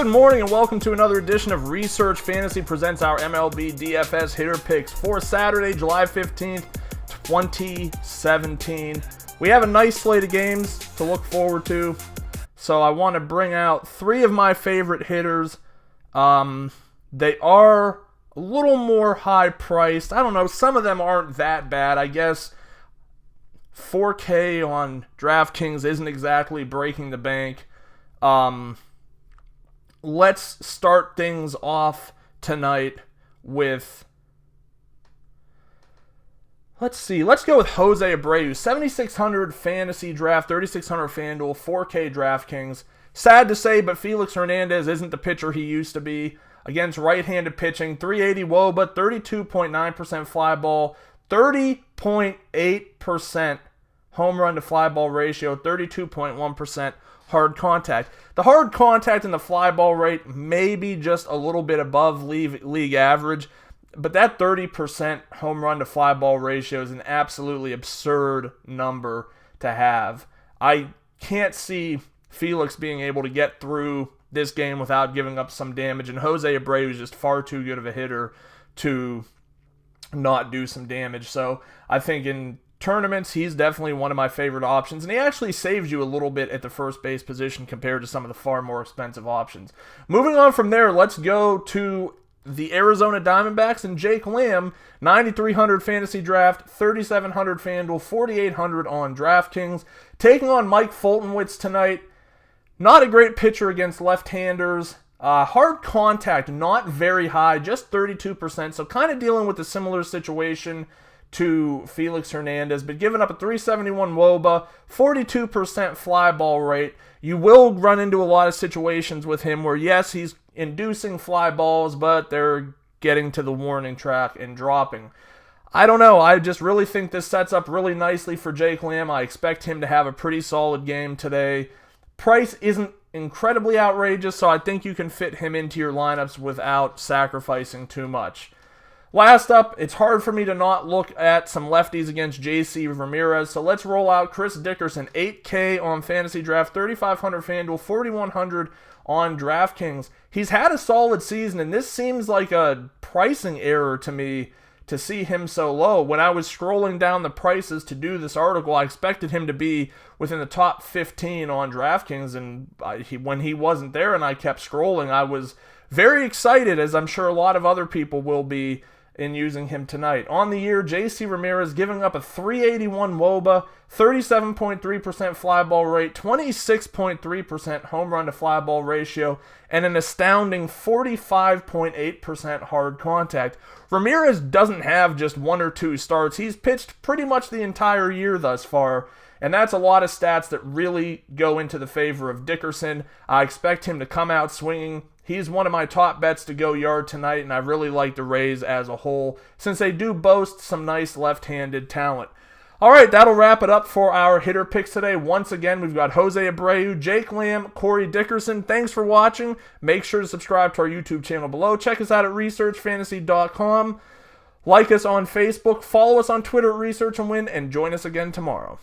Good morning and welcome to another edition of Research Fantasy presents our MLB DFS hitter picks for Saturday, July 15th, 2017. We have a nice slate of games to look forward to, so I want to bring out three of my favorite hitters. They are a little more high priced. I don't know, some of them aren't that bad. I guess 4K on DraftKings isn't exactly breaking the bank. Let's start things off tonight with, let's go with Jose Abreu. 7,600 fantasy draft, 3,600 FanDuel, 4K DraftKings. Sad to say, but Felix Hernandez isn't the pitcher he used to be. Against right-handed pitching, 380 WOBA, 32.9% fly ball, 30.8% home run to fly ball ratio, 32.1% hard contact. The hard contact and the fly ball rate may be just a little bit above league average, but that 30% home run to fly ball ratio is an absolutely absurd number to have. I can't see Felix being able to get through this game without giving up some damage, and Jose Abreu is just far too good of a hitter to not do some damage. So I think in tournaments, he's definitely one of my favorite options, and he actually saves you a little bit at the first base position compared to some of the far more expensive options. Moving on from there, let's go to the Arizona Diamondbacks and Jake Lamb. 9,300 fantasy draft, 3,700 FanDuel, 4,800 on DraftKings. Taking on Mike Fultonwitz tonight. Not a great pitcher against left-handers. Hard contact, not very high, just 32%, so kind of dealing with a similar situation to Felix Hernandez, but giving up a 371 WOBA, 42% fly ball rate. You will run into a lot of situations with him where, yes, he's inducing fly balls, but they're getting to the warning track and dropping. I don't know. I just really think this sets up really nicely for Jake Lamb. I expect him to have a pretty solid game today. Price isn't incredibly outrageous, so I think you can fit him into your lineups without sacrificing too much. Last up, it's hard for me to not look at some lefties against Jose Ramirez, so let's roll out Chris Dickerson. 8K on Fantasy Draft, 3,500 FanDuel, 4,100 on DraftKings. He's had a solid season, and this seems like a pricing error to me to see him so low. When I was scrolling down the prices to do this article, I expected him to be within the top 15 on DraftKings, and when he wasn't there and I kept scrolling, I was very excited, as I'm sure a lot of other people will be, in using him tonight. On the year, Jose Ramirez giving up a 381 WOBA, 37.3% fly ball rate, 26.3% home run to fly ball ratio, and an astounding 45.8% hard contact. Ramirez doesn't have just one or two starts. He's pitched pretty much the entire year thus far, and that's a lot of stats that really go into the favor of Dickerson. I expect him to come out swinging. He's one of my top bets to go yard tonight, and I really like the Rays as a whole, since they do boast some nice left-handed talent. All right, that'll wrap it up for our hitter picks today. Once again, we've got Jose Abreu, Jake Lamb, Corey Dickerson. Thanks for watching. Make sure to subscribe to our YouTube channel below. Check us out at researchfantasy.com. Like us on Facebook. Follow us on Twitter at Research and Win, and join us again tomorrow.